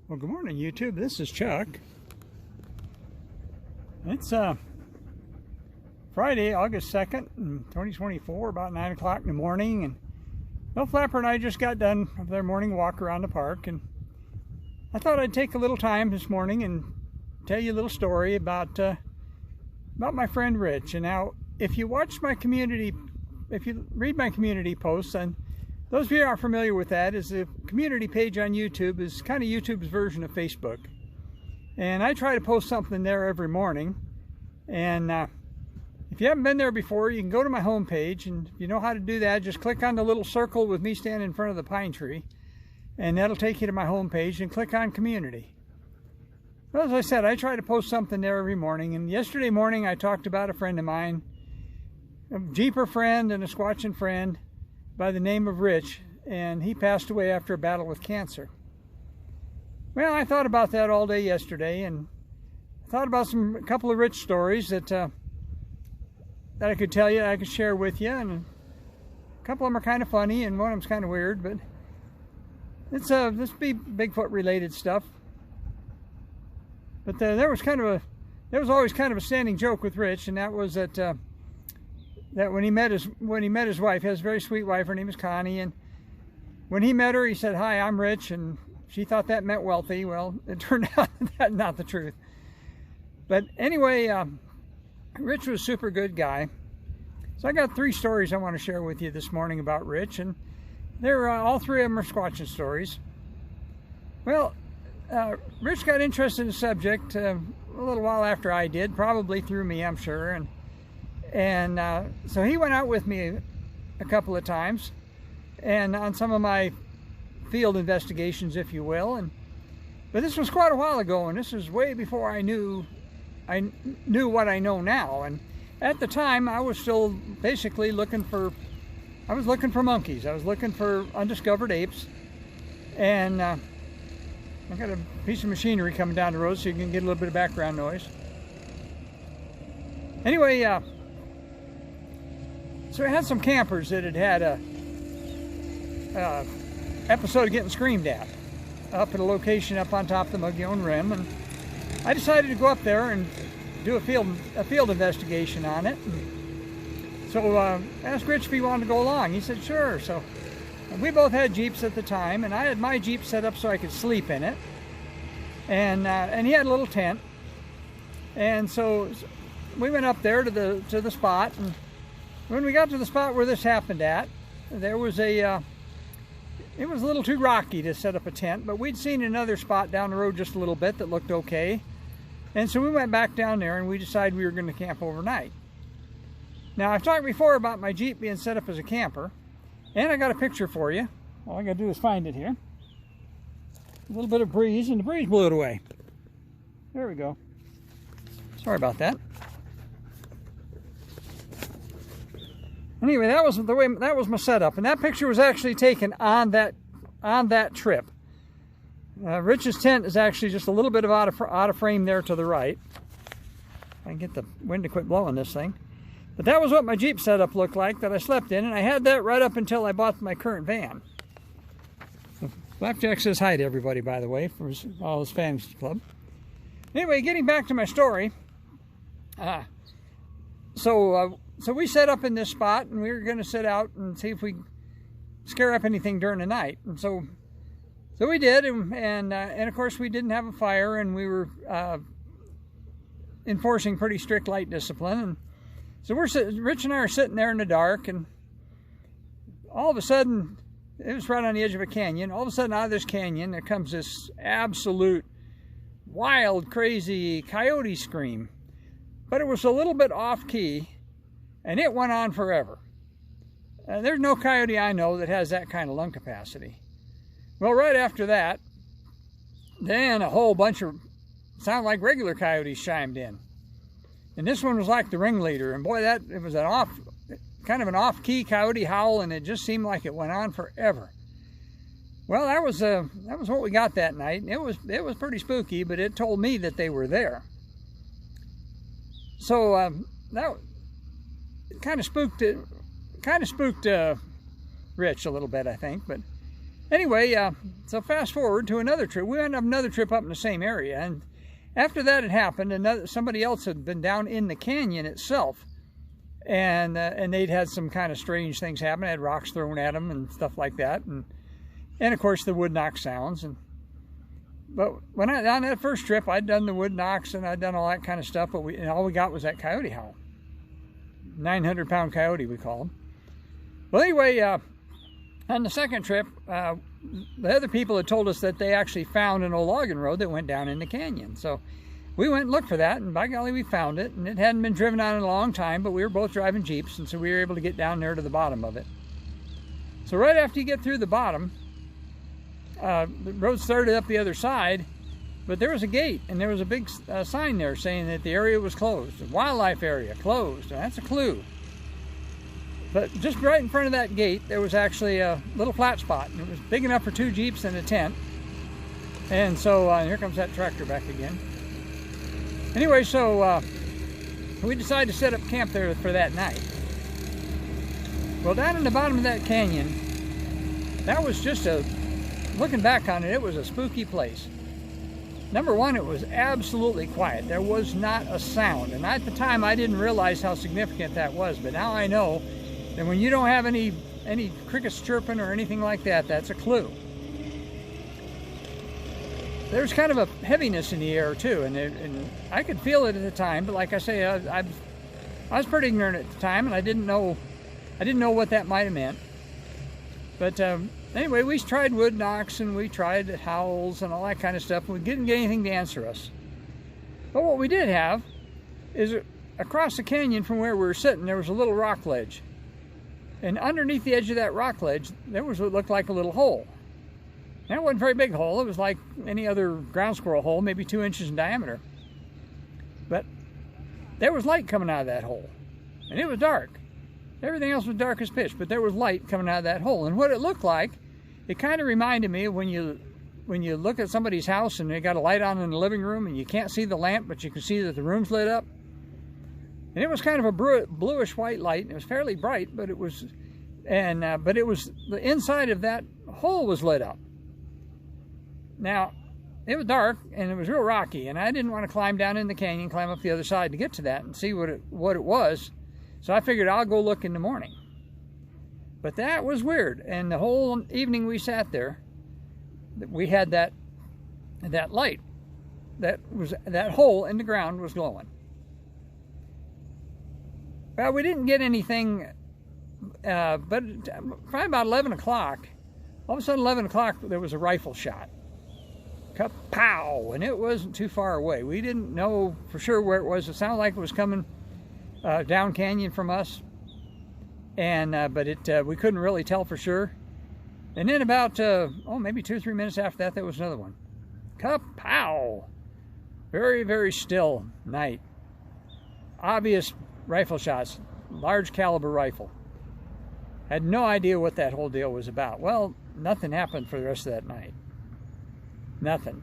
Well, good morning, YouTube. This is Chuck. It's Friday, August 2nd, 2024, about 9 o'clock in the morning. And Bill Flapper and I just got done with their morning walk around the park. And I thought I'd take a little time this morning and tell you a little story about my friend Rich. And now, if you watch my community, if you read my community posts, and those of you who aren't familiar with that, is the community page on YouTube is kind of YouTube's version of Facebook. And I try to post something there every morning. And if you haven't been there before, you can go to my home page, and if you know how to do that, just click on the little circle with me standing in front of the pine tree, and that'll take you to my home page, and click on community. Well, as I said, I try to post something there every morning, and yesterday morning I talked about a friend of mine, a Jeeper friend and a Squatching friend by the name of Rich, and he passed away after a battle with cancer. Well, I thought about that all day yesterday, and I thought about a couple of Rich stories that I could tell you, I could share with you, and a couple of them are kind of funny, and one of them's kind of weird, but it's this be Bigfoot related stuff. But there was always kind of a standing joke with Rich, and that was that when he met his wife, he has a very sweet wife, her name is Connie, and when he met her, he said, "Hi, I'm Rich," and she thought that meant wealthy. Well, it turned out that's not the truth. But anyway, Rich was a super good guy. So I got 3 stories I want to share with you this morning about Rich, and they're all 3 of them are Squatching stories. Well, Rich got interested in the subject a little while after I did, probably through me, I'm sure, and so he went out with me a couple of times, and on some of my field investigations, if you will. But this was quite a while ago, and this was way before I knew what I know now. And at the time, I was still basically looking for monkeys. I was looking for undiscovered apes, and I got a piece of machinery coming down the road, so you can get a little bit of background noise. Anyway, so I had some campers that had a episode of getting screamed at up at a location up on top of the Mogollon Rim, and I decided to go up there and do a field investigation on it. And so I asked Rich if he wanted to go along. He said sure. So we both had Jeeps at the time, and I had my Jeep set up so I could sleep in it, and he had a little tent. And so we went up there to the spot, and when we got to the spot where this happened at, there was it was a little too rocky to set up a tent, but we'd seen another spot down the road just a little bit that looked okay. And so we went back down there, and we decided we were going to camp overnight. Now, I've talked before about my Jeep being set up as a camper, and I got a picture for you. All I got to do is find it here. A little bit of breeze, and the breeze blew it away. There we go. Sorry about that. Anyway, that was my setup, and that picture was actually taken on that trip. Rich's tent is actually just a little bit out of frame there to the right. I can get the wind to quit blowing this thing. But that was what my Jeep setup looked like that I slept in, and I had that right up until I bought my current van. Flapjack says hi to everybody, by the way, for all his fans club. Anyway, getting back to my story. So we set up in this spot, and we were going to sit out and see if we scare up anything during the night. And so we did, and of course we didn't have a fire, and we were enforcing pretty strict light discipline. And so Rich and I are sitting there in the dark, and all of a sudden, it was right on the edge of a canyon. All of a sudden, out of this canyon, there comes this absolute wild, crazy coyote scream. But it was a little bit off key, and it went on forever. There's no coyote I know that has that kind of lung capacity. Well, right after that, then a whole bunch of sound like regular coyotes chimed in, and this one was like the ringleader. And boy, it was kind of an off-key coyote howl, and it just seemed like it went on forever. Well, that was what we got that night, and it was pretty spooky, but it told me that they were there. So that kind of spooked Rich a little bit, I think. But Anyway, so fast forward to another trip. We went on another trip up in the same area, and after that had happened, somebody else had been down in the canyon itself, and they'd had some kind of strange things happen. They had rocks thrown at them and stuff like that, and of course the wood knock sounds. But when on that first trip, I'd done the wood knocks and I'd done all that kind of stuff, but all we got was that coyote howl. 900-pound coyote, we call him. Well, anyway, on the second trip, the other people had told us that they actually found an old logging road that went down in the canyon. So we went and looked for that, and by golly, we found it. And it hadn't been driven on in a long time, but we were both driving Jeeps, and so we were able to get down there to the bottom of it. So right after you get through the bottom, the road started up the other side, but there was a gate, and there was a big sign there saying that the area was closed. The wildlife area closed, and that's a clue. But just right in front of that gate, there was actually a little flat spot, and it was big enough for 2 Jeeps and a tent. And so here comes that tractor back again. Anyway, so we decided to set up camp there for that night. Well, down in the bottom of that canyon, that was just looking back on it, it was a spooky place. Number one, it was absolutely quiet. There was not a sound. And at the time, I didn't realize how significant that was. But now I know that when you don't have any crickets chirping or anything like that, that's a clue. There's kind of a heaviness in the air too, and I could feel it at the time. But like I say, I was pretty ignorant at the time, and I didn't know what that might have meant. But anyway, we tried wood knocks and we tried howls and all that kind of stuff, and we didn't get anything to answer us. But what we did have is across the canyon from where we were sitting, there was a little rock ledge. And underneath the edge of that rock ledge, there was what looked like a little hole. Now, it wasn't a very big hole. It was like any other ground squirrel hole, maybe 2 inches in diameter. But there was light coming out of that hole. And it was dark. Everything else was dark as pitch, but there was light coming out of that hole. And what it looked like, it kind of reminded me of when you look at somebody's house and they got a light on in the living room and you can't see the lamp, but you can see that the room's lit up. And it was kind of a bluish white light, and it was fairly bright, but it was the inside of that hole was lit up. Now, it was dark and it was real rocky, and I didn't want to climb down in the canyon, climb up the other side to get to that and see what it was. So I figured I'll go look in the morning. But that was weird, and the whole evening we sat there, we had that light, that hole in the ground was glowing. Well, we didn't get anything, but probably about 11 o'clock, all of a sudden 11 o'clock, there was a rifle shot. Kapow! And it wasn't too far away. We didn't know for sure where it was. It sounded like it was coming down canyon from us, and but we couldn't really tell for sure. And then about maybe 2 or 3 minutes after that, there was another one. Kapow! Very, very still night. Obvious rifle shots, large caliber rifle. Had no idea what that whole deal was about. Well, nothing happened for the rest of that night. Nothing.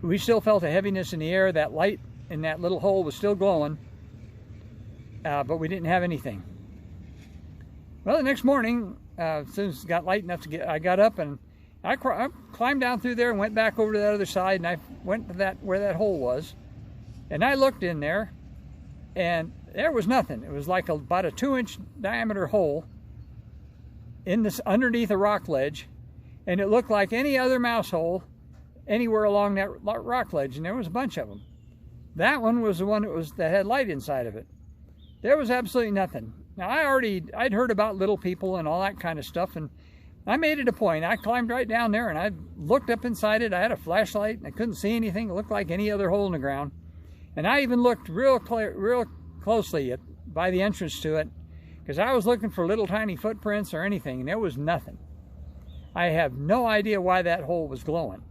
We still felt a heaviness in the air. That light in that little hole was still glowing, but we didn't have anything. Well, the next morning, as soon as it got light enough I got up and I climbed down through there and went back over to that other side, and I went to where that hole was, and I looked in there, and there was nothing. It was like about a 2-inch diameter hole underneath a rock ledge, and it looked like any other mouse hole anywhere along that rock ledge, and there was a bunch of them. That one was the one that had light inside of it. There was absolutely nothing. Now, I'd heard about little people and all that kind of stuff, and I made it a point. I climbed right down there, and I looked up inside it. I had a flashlight, and I couldn't see anything. It looked like any other hole in the ground. And I even looked real closely by the entrance to it, because I was looking for little tiny footprints or anything, and there was nothing. I have no idea why that hole was glowing,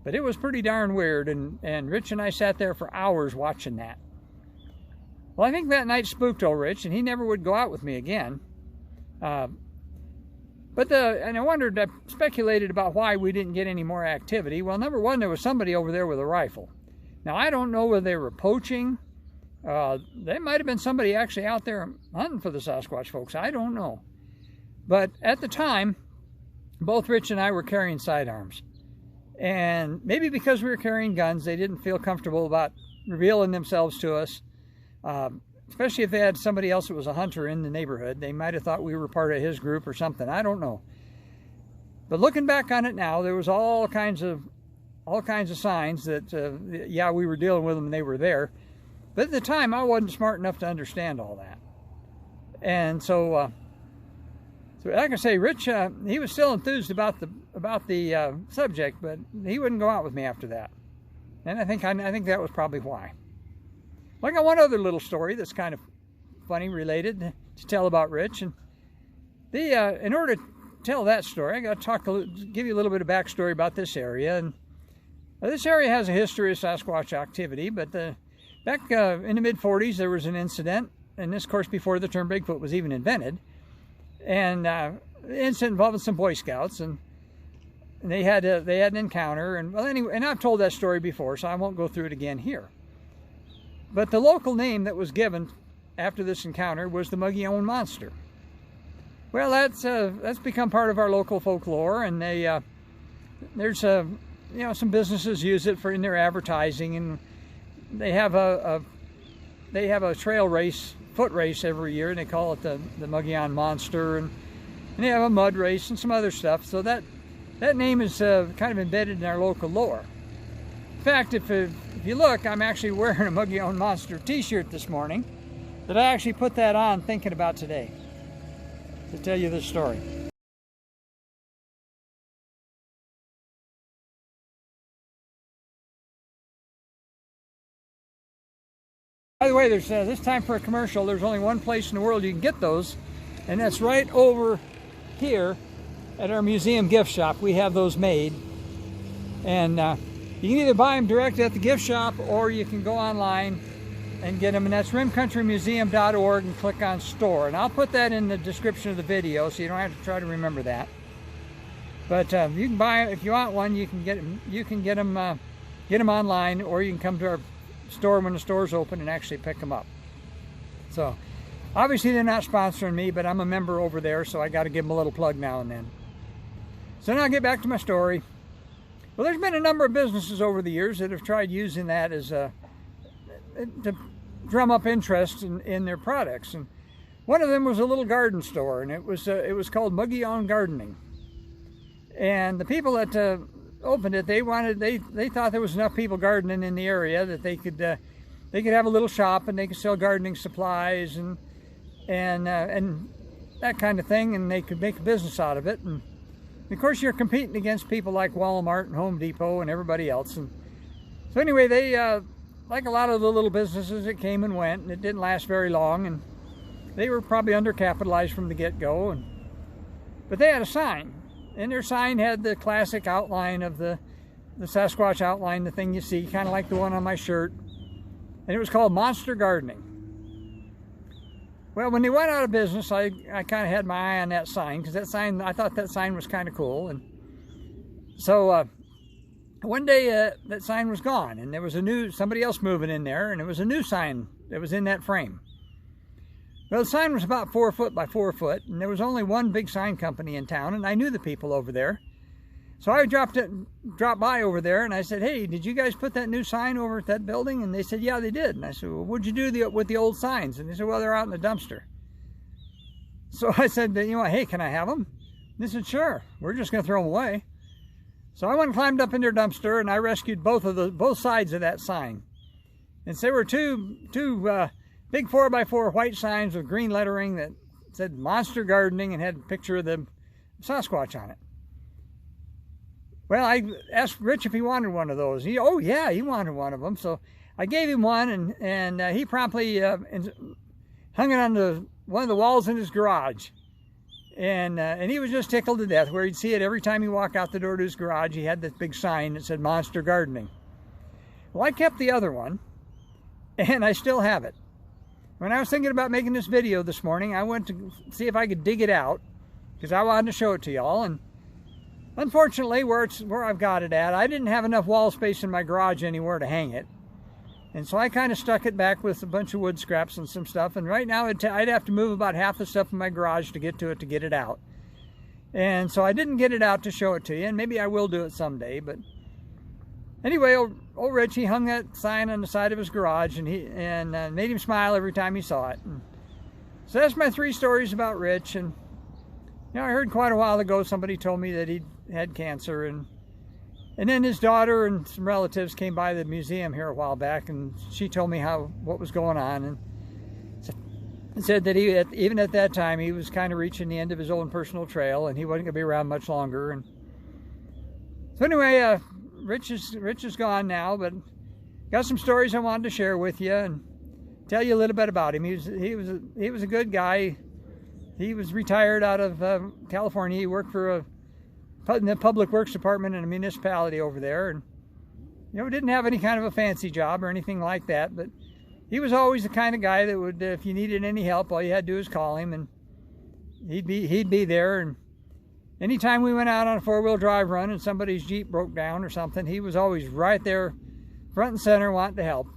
but it was pretty darn weird, and Rich and I sat there for hours watching that. Well, I think that night spooked old Rich, and he never would go out with me again. And I speculated about why we didn't get any more activity. Well, number one, there was somebody over there with a rifle. Now, I don't know whether they were poaching. There might have been somebody actually out there hunting for the Sasquatch folks. I don't know. But at the time, both Rich and I were carrying sidearms. And maybe because we were carrying guns, they didn't feel comfortable about revealing themselves to us. Especially if they had somebody else that was a hunter in the neighborhood. They might have thought we were part of his group or something. I don't know. But looking back on it now, there was all kinds of signs that, yeah, we were dealing with them and they were there. But at the time, I wasn't smart enough to understand all that. And so like I say, Rich, he was still enthused about the subject, but he wouldn't go out with me after that. And I think that was probably why. Well, I got one other little story that's kind of funny, related to tell about Rich. And in order to tell that story, I got to give you a little bit of backstory about this area. And this area has a history of Sasquatch activity, but back in the mid-40s, there was an incident, and this, of course, before the term Bigfoot was even invented. And the incident involving some Boy Scouts, and they had an encounter. And well, anyway, and I've told that story before, so I won't go through it again here. But the local name that was given after this encounter was the Mogollon Monster. Well, that's become part of our local folklore, and there's some businesses use it in their advertising, and they have a trail race, foot race every year, and they call it the Mogollon Monster, and they have a mud race and some other stuff. So that name is kind of embedded in our local lore. In fact, if you look, I'm actually wearing a Mogollon Monster t-shirt this morning that I actually put that on thinking about today to tell you this story. By the way, there's this time for a commercial. There's only one place in the world you can get those, and that's right over here at our museum gift shop. We have those made, and you can either buy them direct at the gift shop, or you can go online and get them, and that's rimcountrymuseum.org, and click on store. And I'll put that in the description of the video, so you don't have to try to remember that. But you can buy, if you want one, you can get them. You can get them online, or you can come to our store when the store's open and actually pick them up. So obviously they're not sponsoring me, but I'm a member over there, so I got to give them a little plug now and then. So now I'll get back to my story. Well, there's been a number of businesses over the years that have tried using that as to drum up interest in their products, and one of them was a little garden store, and it was called Mogollon Gardening. And the people that opened it, they thought there was enough people gardening in the area that they could have a little shop, and they could sell gardening supplies and that kind of thing, and they could make a business out of it. And of course, you're competing against people like Walmart and Home Depot and everybody else. And so anyway, they like a lot of the little businesses, it came and went, and it didn't last very long, and they were probably undercapitalized from the get-go. But they had a sign, and their sign had the classic outline of the Sasquatch outline, the thing you see, kind of like the one on my shirt. And it was called Monster Gardening. Well, when they went out of business, I kind of had my eye on that sign, because that sign, I thought that sign was kind of cool. And so one day that sign was gone, and there was somebody else moving in there, and it was a new sign that was in that frame. Well, the sign was about 4 foot by 4 foot, and there was only one big sign company in town, and I knew the people over there. So I dropped by over there, and I said, "Hey, did you guys put that new sign over at that building?" And they said, "Yeah, they did." And I said, "Well, what'd you do with the old signs?" And they said, "Well, they're out in the dumpster." So I said, "Hey, can I have them?" And they said, "Sure, we're just going to throw them away." So I went and climbed up in their dumpster, and I rescued both sides of that sign. And so there were two big 4x4 white signs with green lettering that said Monster Gardening and had a picture of the Sasquatch on it. Well, I asked Rich if he wanted one of those. He wanted one of them. So I gave him one, and he promptly hung it on one of the walls in his garage. And he was just tickled to death, where he'd see it every time he walked out the door to his garage. He had this big sign that said Monster Gardening. Well, I kept the other one, and I still have it. When I was thinking about making this video this morning, I went to see if I could dig it out, because I wanted to show it to y'all. And unfortunately, where I've got it at, I didn't have enough wall space in my garage anywhere to hang it. And so I kind of stuck it back with a bunch of wood scraps and some stuff. And right now, I'd have to move about half the stuff in my garage to get to it out. And so I didn't get it out to show it to you, and maybe I will do it someday. But anyway, old Rich, he hung that sign on the side of his garage, and made him smile every time he saw it. And so that's my 3 stories about Rich. And you know, I heard quite a while ago somebody told me that he had cancer, and then his daughter and some relatives came by the museum here a while back, and she told me what was going on, and said that even at that time he was kind of reaching the end of his own personal trail, and he wasn't going to be around much longer. And so anyway, Rich is gone now, but got some stories I wanted to share with you and tell you a little bit about him. He was a good guy. He was retired out of California. He worked for in the public works department in a municipality over there, and you know, didn't have any kind of a fancy job or anything like that, but he was always the kind of guy that would, if you needed any help, all you had to do is call him, and he'd be there. And anytime we went out on a 4-wheel drive run and somebody's Jeep broke down or something, he was always right there, front and center, wanting to help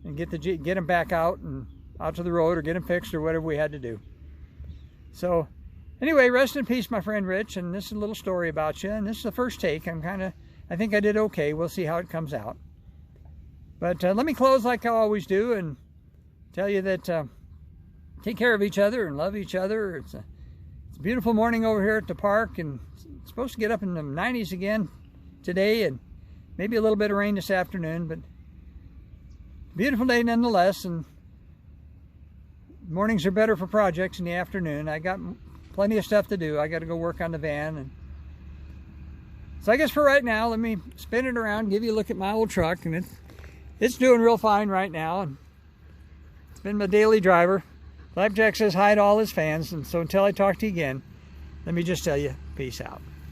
and get him back out and out to the road, or get him fixed, or whatever we had to do. So anyway, rest in peace, my friend Rich. And this is a little story about you, and this is the first take. I think I did okay. We'll see how it comes out. But let me close like I always do and tell you that take care of each other and love each other. It's a beautiful morning over here at the park, and it's supposed to get up in the 90s again today, and maybe a little bit of rain this afternoon, but beautiful day nonetheless. And mornings are better for projects in the afternoon. I got plenty of stuff to do. I got to go work on the van. And so I guess for right now, let me spin it around, give you a look at my old truck, and it's doing real fine right now, and it's been my daily driver. Flapjack says hi to all his fans, and so until I talk to you again, let me just tell you, peace out.